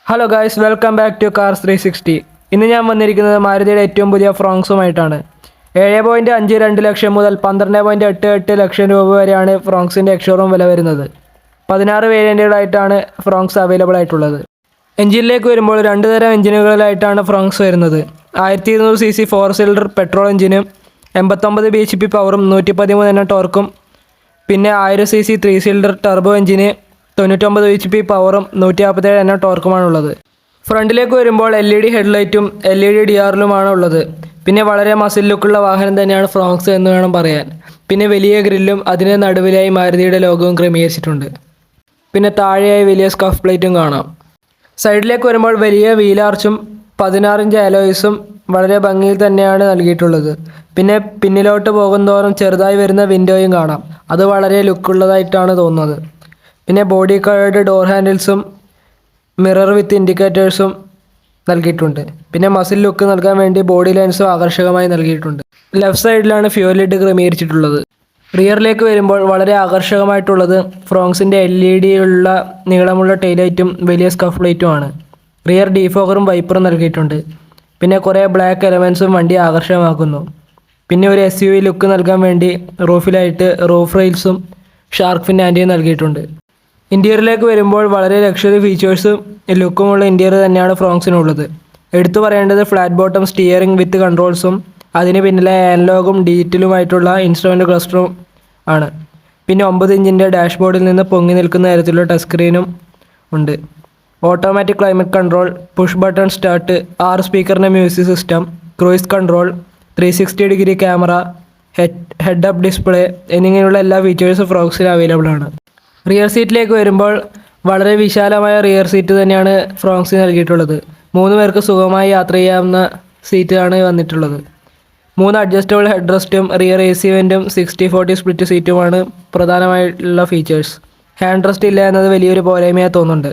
Hello guys, welcome back to cars 360. ഇന്ന് ഞാൻ വന്നിരിക്കുന്നത് മാരുതിയുടെ ഏറ്റവും പുതിയ ഫ്രോങ്സുമായിട്ടാണ്. 7.52 ലക്ഷം മുതൽ 12.88 ലക്ഷം രൂപ വരെയാണ് ഫ്രോങ്സിൻ്റെ എക്സ്ഷോറൂം വില വരുന്നത്. 16 വേരിയൻറ്റുകളായിട്ടാണ് ഫ്രോങ്സ് അവൈലബിൾ ആയിട്ടുള്ളത്. എഞ്ചിനിലേക്ക് വരുമ്പോൾ രണ്ട് തരം എഞ്ചിനുകളിലായിട്ടാണ് ഫ്രോങ്സ് വരുന്നത്. 1200 cc 4 സിലിണ്ടർ പെട്രോൾ എഞ്ചിനും 89 bhp പവറും 113 Nm ടോർക്കും, പിന്നെ 1000 cc 3 സിലിണ്ടർ ടർബോ എഞ്ചിന് 99 bhp പവറും 147 Nm ടോർക്കുമാണുള്ളത്. ഫ്രണ്ടിലേക്ക് വരുമ്പോൾ LED ഹെഡ്ലൈറ്റും LED DRLുമാണ് ഉള്ളത്. പിന്നെ വളരെ മസിൽ ലുക്കുള്ള വാഹനം തന്നെയാണ് ഫ്രോങ്സ് എന്ന് വേണം പറയാൻ. പിന്നെ വലിയ ഗ്രില്ലും അതിന് നടുവിലായി മാരുതിയുടെ ലോഗോവും ക്രമീകരിച്ചിട്ടുണ്ട്. പിന്നെ താഴെയായി വലിയ സ്കഫ് പ്ലേറ്റും കാണാം. സൈഡിലേക്ക് വരുമ്പോൾ വലിയ വീലാർച്ചും 16 ഇഞ്ച് അലോയ്സും വളരെ ഭംഗിയിൽ തന്നെയാണ് നൽകിയിട്ടുള്ളത്. പിന്നെ പിന്നിലോട്ട് പോകുന്തോറും ചെറുതായി വരുന്ന വിൻഡോയും കാണാം. അത് വളരെ ലുക്കുള്ളതായിട്ടാണ് തോന്നുന്നത്. പിന്നെ ബോഡി കളേർഡ് ഡോർ ഹാൻഡിൽസും മിറർ വിത്ത് ഇൻഡിക്കേറ്റേഴ്സും നൽകിയിട്ടുണ്ട്. പിന്നെ മസിൽ ലുക്ക് നൽകാൻ വേണ്ടി ബോഡി ലൈൻസും ആകർഷകമായി നൽകിയിട്ടുണ്ട്. ലെഫ്റ്റ് സൈഡിലാണ് ഫ്യൂൽ ലിഡ് ക്രമീകരിച്ചിട്ടുള്ളത്. റിയറിലേക്ക് വരുമ്പോൾ വളരെ ആകർഷകമായിട്ടുള്ളത് ഫ്രോങ്സിൻ്റെ LED ഉള്ള നീളമുള്ള ടൈലൈറ്റും വലിയ സ്കഫ് പ്ലേറ്റുമാണ്. റിയർ ഡീഫോഗറും വൈപ്പറും നൽകിയിട്ടുണ്ട്. പിന്നെ കുറേ ബ്ലാക്ക് എലമെൻസും വണ്ടി ആകർഷകമാക്കുന്നു. പിന്നെ ഒരു SUV ലുക്ക് നൽകാൻ വേണ്ടി റൂഫിലായിട്ട് റൂഫ് റെയിൽസും ഷാർക്ക് ഫിൻ ആൻറ്റിയും നൽകിയിട്ടുണ്ട്. ഇൻറ്റീരിയറിലേക്ക് വരുമ്പോൾ വളരെ ലക്ഷറി ഫീച്ചേഴ്സും ലുക്കുമുള്ള ഇൻറ്റീരിയർ തന്നെയാണ് ഫ്രോങ്സിനുള്ളത്. എടുത്തു പറയേണ്ടത് ഫ്ലാറ്റ് ബോട്ടം സ്റ്റിയറിംഗ് വിത്ത് കൺട്രോൾസും അതിന് പിന്നിലെ ആനലോഗും ഡിജിറ്റലുമായിട്ടുള്ള ഇൻസ്ട്രുമെൻ്റ് ക്ലസ്റ്ററും ആണ്. പിന്നെ 9 ഇഞ്ചിൻ്റെ ഡാഷ്ബോർഡിൽ നിന്ന് പൊങ്ങി നിൽക്കുന്ന തരത്തിലുള്ള ടച്ച് സ്ക്രീനും ഉണ്ട്. Automatic climate control, push button start, 6 സ്പീക്കറിൻ്റെ music system, cruise control, 360 degree camera, head up display എന്നിങ്ങനെയുള്ള എല്ലാ ഫീച്ചേഴ്സും ഫ്രോങ്സിൽ അവൈലബിൾ ആണ്. റിയർ സീറ്റിലേക്ക് വരുമ്പോൾ വളരെ വിശാലമായ റിയർ സീറ്റ് തന്നെയാണ് ഫ്രോങ്സിന് നൽകിയിട്ടുള്ളത്. 3 പേർക്ക് സുഖമായി യാത്ര ചെയ്യാവുന്ന സീറ്റാണ് വന്നിട്ടുള്ളത്. 3 അഡ്ജസ്റ്റബിൾ ഹെഡ് റെസ്റ്റും റിയർ AC വെൻറ്റും 60-40 സ്പ്ലിറ്റ് സീറ്റുമാണ് പ്രധാനമായിട്ടുള്ള ഫീച്ചേഴ്സ്. ഹാൻഡ് റെസ്റ്റ് ഇല്ല എന്നത് വലിയൊരു പോരായ്മയായി തോന്നുന്നുണ്ട്.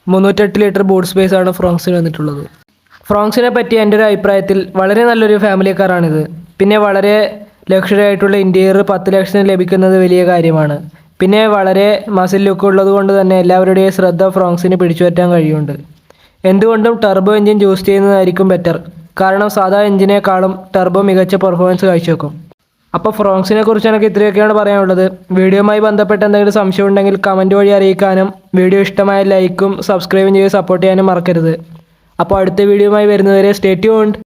308 ലിറ്റർ ബൂട്ട് സ്പേസ് ആണ് ഫ്രോങ്സിന് വന്നിട്ടുള്ളത്. ഫ്രോങ്സിനെ പറ്റി എൻ്റെ ഒരു അഭിപ്രായത്തിൽ വളരെ നല്ലൊരു ഫാമിലി കാറാണിത്. പിന്നെ വളരെ ലക്ഷറി ആയിട്ടുള്ള ഇൻറ്റീരിയർ 10 ലക്ഷത്തിന് ലഭിക്കുന്നത് വലിയ കാര്യമാണ്. പിന്നെ വളരെ മസിൽ ലുക്ക് ഉള്ളത് കൊണ്ട് തന്നെ എല്ലാവരുടെയും ശ്രദ്ധ ഫ്രോങ്സിന് പിടിച്ചു പറ്റാൻ കഴിയുന്നുണ്ട്. എന്തുകൊണ്ടും ടർബോ എഞ്ചിൻ ചൂസ് ചെയ്യുന്നതായിരിക്കും ബെറ്റർ. കാരണം സാധാ എഞ്ചിനേക്കാളും ടർബോ മികച്ച പെർഫോമൻസ് കാഴ്ചവെക്കും. അപ്പോൾ ഫ്രോങ്സിനെ കുറിച്ച് എനിക്ക് ഇത്രയൊക്കെയാണ് പറയാനുള്ളത്. വീഡിയോയുമായി ബന്ധപ്പെട്ട് എന്തെങ്കിലും സംശയം ഉണ്ടെങ്കിൽ കമൻറ്റ് വഴി അറിയിക്കാനും വീഡിയോ ഇഷ്ടമായ ലൈക്കും സബ്സ്ക്രൈബും ചെയ്ത് സപ്പോർട്ട് ചെയ്യാനും മറക്കരുത്. അപ്പോൾ അടുത്ത വീഡിയോയുമായി വരുന്നതുവരെ സ്റ്റേ ട്യൂൺഡ്.